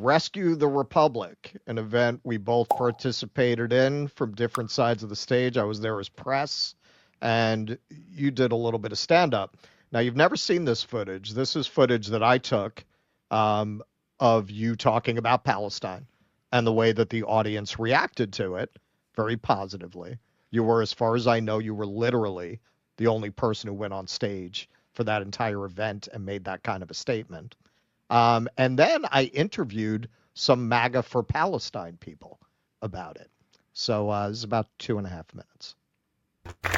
Rescue the Republic, an event we both participated in from different sides of the stage. I was there as press, and you did a little bit of stand-up. Now, you've never seen this footage. This is footage that I took of you talking about Palestine and the way that the audience reacted to it very positively. You were, as far as I know, you were literally the only person who went on stage for that entire event and made that kind of a statement. And then I interviewed some Maga for Palestine people about it. So it was about 2.5 minutes.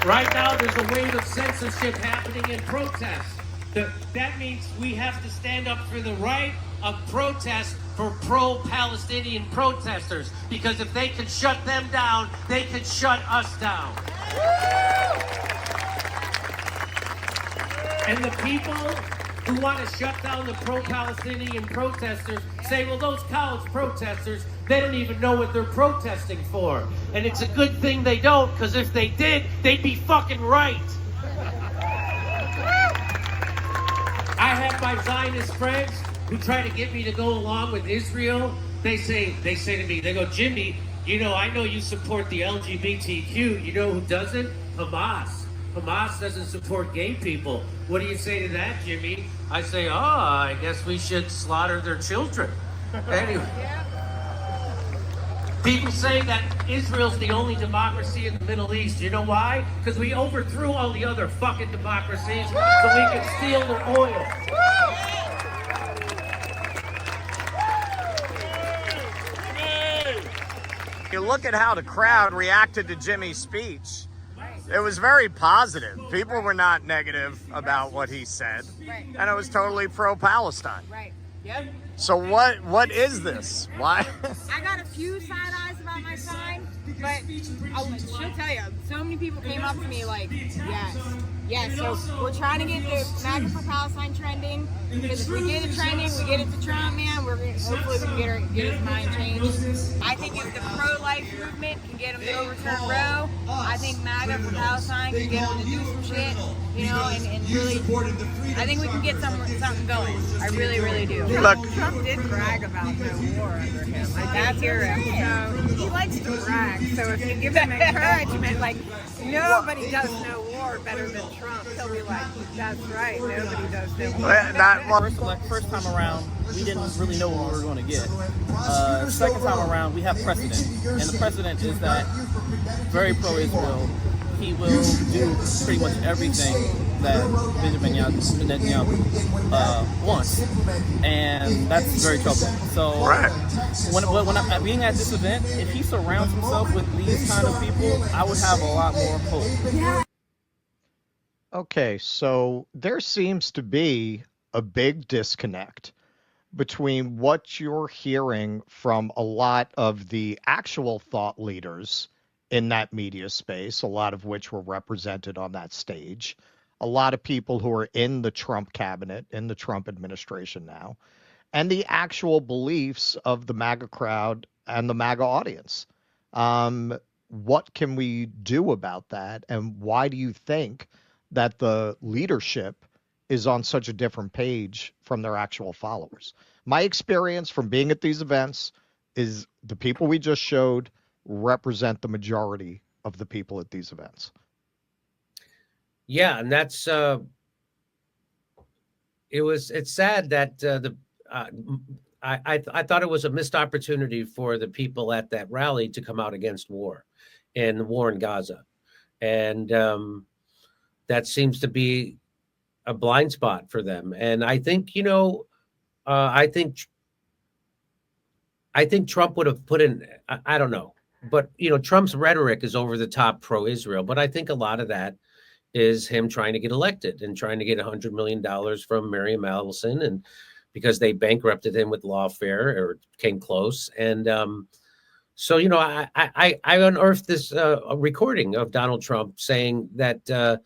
Right now, there's a wave of censorship happening in protest. That means we have to stand up for the right of protest for pro-Palestinian protesters. Because if they can shut them down, they can shut us down. And the people who want to shut down the pro-Palestinian protesters say, well, those college protesters, they don't even know what they're protesting for. And it's a good thing they don't, because if they did, they'd be fucking right. I have my Zionist friends who try to get me to go along with Israel. They say to me, they go, Jimmy, you know, I know you support the LGBTQ. You know who doesn't? Hamas. Hamas doesn't support gay people. What do you say to that, Jimmy? I say, oh, I guess we should slaughter their children. Anyway. People say that Israel's the only democracy in the Middle East. You know why? Because we overthrew all the other fucking democracies so we could steal their oil. You look at how the crowd reacted to Jimmy's speech. It was very positive. People were not negative about what he said. Right. And it was totally pro-Palestine. Right. Yep. So what is this? Why? I got a few side eyes about my sign, but she'll tell you, so many people came up to me like, yes. So we're trying to get the Maga for Palestine trending, because if we get it trending, we get it to Trump, man, hopefully we can get his mind changed. I think if the pro-life movement can get him to overturn Roe, I think Maga for Palestine can get him to do some shit, you know, and really, I think we can get something going. I really, really do. Look, Trump did brag about no war under him. That's him. So he likes to brag. So if you give him encouragement, like nobody does no war better than Trump, he'll be like, that's right, nobody does no war. First time around, we didn't really know what we were going to get. Second time around, we have precedent. And the precedent is that very pro-Israel. He will do pretty much everything that Benjamin Netanyahu wants, and that's very troubling. So, when I'm being at this event, if he surrounds himself with these kind of people, I would have a lot more hope. Okay, so there seems to be a big disconnect between what you're hearing from a lot of the actual thought leaders in that media space, a lot of which were represented on that stage, a lot of people who are in the Trump cabinet, in the Trump administration now, and the actual beliefs of the MAGA crowd and the MAGA audience. What can we do about that? And why do you think that the leadership is on such a different page from their actual followers? My experience from being at these events is the people we just showed represent the majority of the people at these events. Yeah, and that's it's sad that I thought it was a missed opportunity for the people at that rally to come out against war and the war in Gaza, and that seems to be a blind spot for them. And I think, you know, I think Trump would have put in, I don't know. But, you know, Trump's rhetoric is over the top pro-Israel. But I think a lot of that is him trying to get elected and trying to get $100 million from Miriam Allison, and because they bankrupted him with lawfare or came close. And so, you know, I unearthed this recording of Donald Trump saying that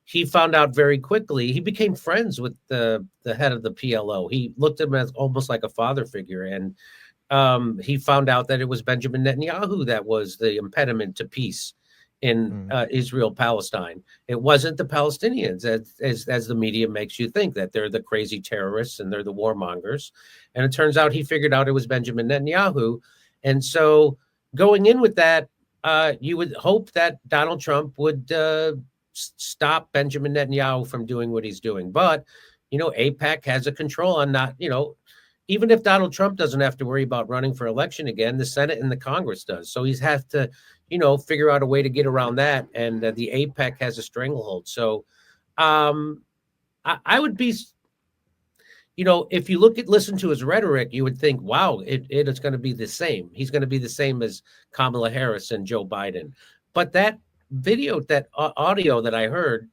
he found out very quickly. He became friends with the head of the PLO. He looked at him as almost like a father figure. And he found out that it was Benjamin Netanyahu that was the impediment to peace in Israel Palestine. It wasn't the Palestinians, as the media makes you think, that they're the crazy terrorists and they're the warmongers. And it turns out he figured out it was Benjamin Netanyahu. And so going in with that, you would hope that Donald Trump would stop Benjamin Netanyahu from doing what he's doing. But, AIPAC has a control on not, even if Donald Trump doesn't have to worry about running for election again, the Senate and the Congress does. So he's have to, figure out a way to get around that. And the AIPAC has a stranglehold. So I would be, if you listen to his rhetoric, you would think, wow, it is going to be the same. He's going to be the same as Kamala Harris and Joe Biden. But that video, that audio that I heard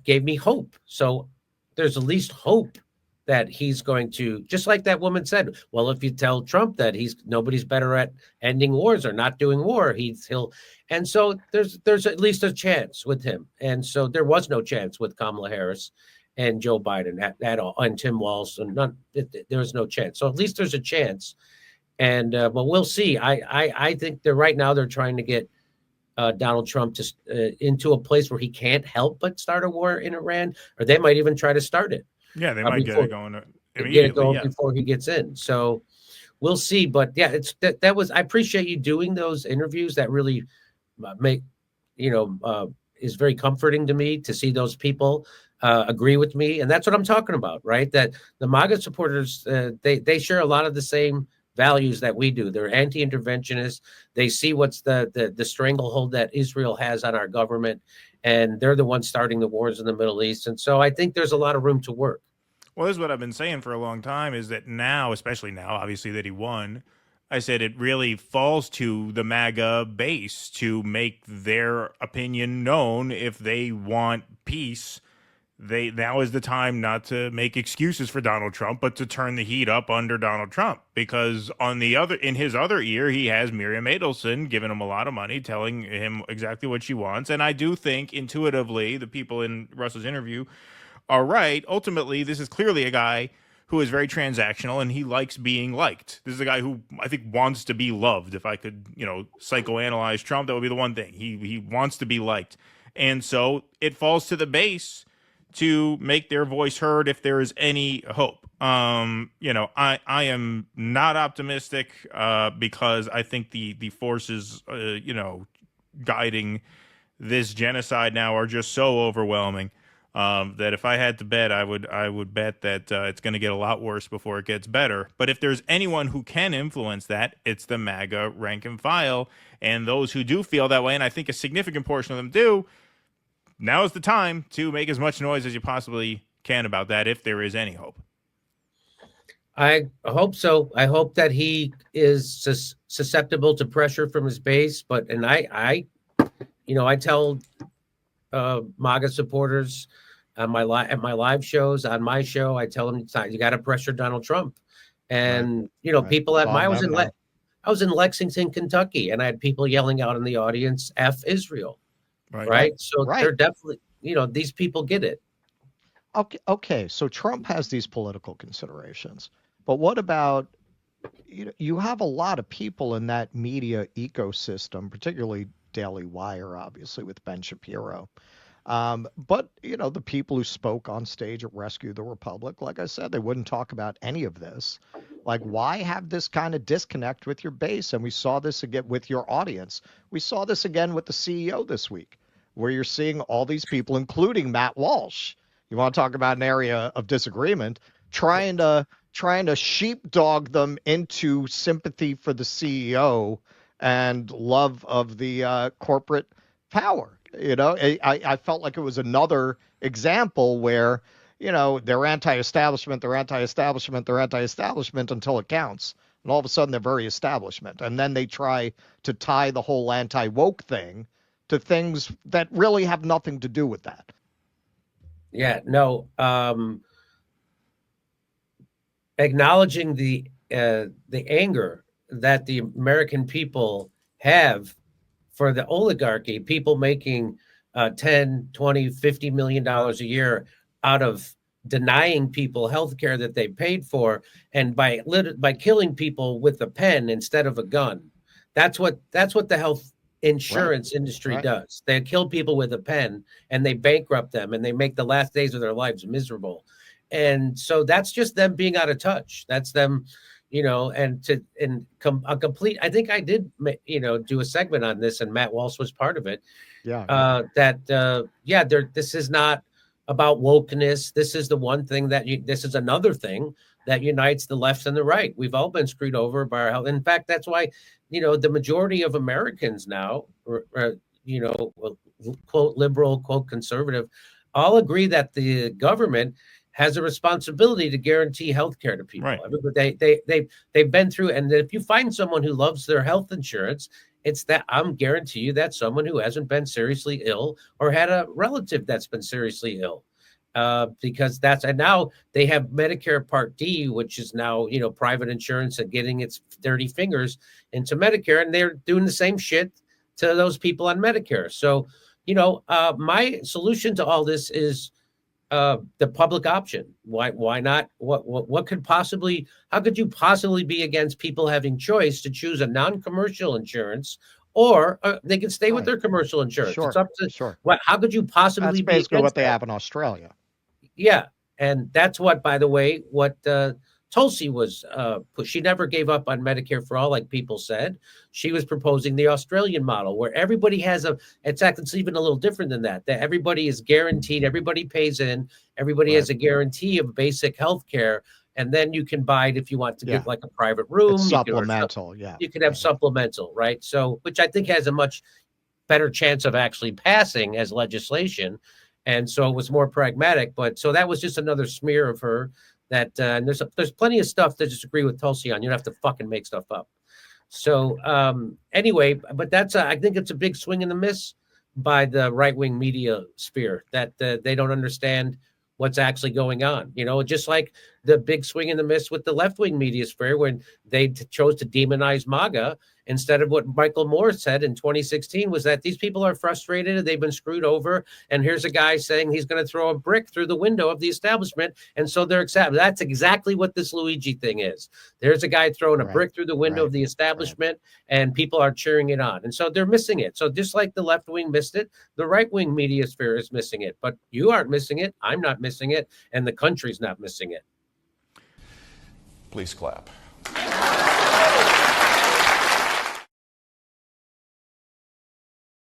gave me hope. So there's at least hope that he's going to, just like that woman said, well, if you tell Trump that nobody's better at ending wars or not doing war, he'll, and so there's at least a chance with him. And so there was no chance with Kamala Harris and Joe Biden at all, and Tim Walz, and there was no chance. So at least there's a chance. And but we'll see. I think right now they're trying to get Donald Trump into a place where he can't help but start a war in Iran, or they might even try to start it. Yeah, they might get it going immediately. Get it going before he gets in. So we'll see. But yeah, that was. I appreciate you doing those interviews. That really is very comforting to me to see those people agree with me, and that's what I'm talking about, right? That the MAGA supporters they share a lot of the same values that we do. They're anti-interventionists. They see what's the stranglehold that Israel has on our government, and they're the ones starting the wars in the Middle East. And so I think there's a lot of room to work. Well, this is what I've been saying for a long time, is that now, especially now, obviously that he won, I said it really falls to the MAGA base to make their opinion known. If they want peace, now is the time not to make excuses for Donald Trump, but to turn the heat up under Donald Trump. Because in his other ear, he has Miriam Adelson giving him a lot of money, telling him exactly what she wants. And I do think intuitively the people in Russ's interview are right. Ultimately, this is clearly a guy who is very transactional, and he likes being liked. This is a guy who I think wants to be loved. If I could, psychoanalyze Trump, that would be the one thing. He wants to be liked. And so it falls to the base to make their voice heard if there is any hope. I am not optimistic because I think the forces, guiding this genocide now are just so overwhelming that if I had to bet, I would bet that it's going to get a lot worse before it gets better. But if there's anyone who can influence that, it's the MAGA rank and file, and those who do feel that way, and I think a significant portion of them do. Now is the time to make as much noise as you possibly can about that, if there is any hope. I hope so. I hope that he is susceptible to pressure from his base. And I tell MAGA supporters at my live shows, on my show, I tell them, you got to pressure Donald Trump. And people at I was in Lexington, Kentucky, and I had people yelling out in the audience, "F Israel." Right. So they're definitely, these people get it. Okay. So Trump has these political considerations, but what about, you have a lot of people in that media ecosystem, particularly Daily Wire, obviously, with Ben Shapiro. But, the people who spoke on stage at Rescue the Republic, like I said, they wouldn't talk about any of this. Like, why have this kind of disconnect with your base? And we saw this again with your audience. We saw this again with the CEO this week, where you're seeing all these people, including Matt Walsh. You want to talk about an area of disagreement, trying to sheepdog them into sympathy for the CEO and love of the corporate power. I felt like it was another example where, they're anti-establishment until it counts. And all of a sudden they're very establishment. And then they try to tie the whole anti-woke thing to things that really have nothing to do with that. Yeah, no. Acknowledging the anger that the American people have for the oligarchy, people making $10, $20, $50 million a year out of denying people health care that they paid for, and by killing people with a pen instead of a gun. That's what the health insurance industry Right. does. They kill people with a pen, and they bankrupt them, and they make the last days of their lives miserable. And so that's just them being out of touch. That's them, a complete. I think I did, do a segment on this, and Matt Walsh was part of it. Yeah. This is not about wokeness. This is the one thing this is another thing that unites the left and the right. We've all been screwed over by our health. In fact, that's why, the majority of Americans now, quote liberal, quote conservative, all agree that the government has a responsibility to guarantee health care to people. Right. They've been through, and if you find someone who loves their health insurance, it's that I'm guarantee you that's someone who hasn't been seriously ill or had a relative that's been seriously ill. Because and now they have Medicare Part D, which is now, private insurance and getting its dirty fingers into Medicare, and they're doing the same shit to those people on Medicare. So, my solution to all this is the public option. Why not? What could possibly? How could you possibly be against people having choice to choose a non-commercial insurance, or they can stay with their commercial insurance? Sure. It's up to Sure. how could you possibly That's be basically against what they that? have in Australia. Yeah, and that's what, by the way, what Tulsi was. She never gave up on Medicare for all, like people said. She was proposing the Australian model, where everybody has it's even a little different than that. That everybody is guaranteed, everybody pays in, everybody has a guarantee of basic health care, and then you can buy it if you want to get like a private room. It's supplemental, You can have supplemental, right? So, which I think has a much better chance of actually passing as legislation. And so it was more pragmatic, but so that was just another smear of her. And there's plenty of stuff to disagree with Tulsi on. You don't have to fucking make stuff up. So anyway, but I think it's a big swing and a miss by the right-wing media sphere that they don't understand what's actually going on. Just like the big swing and the miss with the left-wing media sphere when they chose to demonize Maga instead of what Michael Moore said in 2016 was that these people are frustrated, they've been screwed over, and here's a guy saying he's going to throw a brick through the window of the establishment, and so they're excited. That's exactly what this Luigi thing is. There's a guy throwing a brick through the window of the establishment, and people are cheering it on, and so they're missing it. So just like the left wing missed it, the right wing media sphere is missing it, but you aren't missing it, I'm not missing it, and the country's not missing it. Please clap.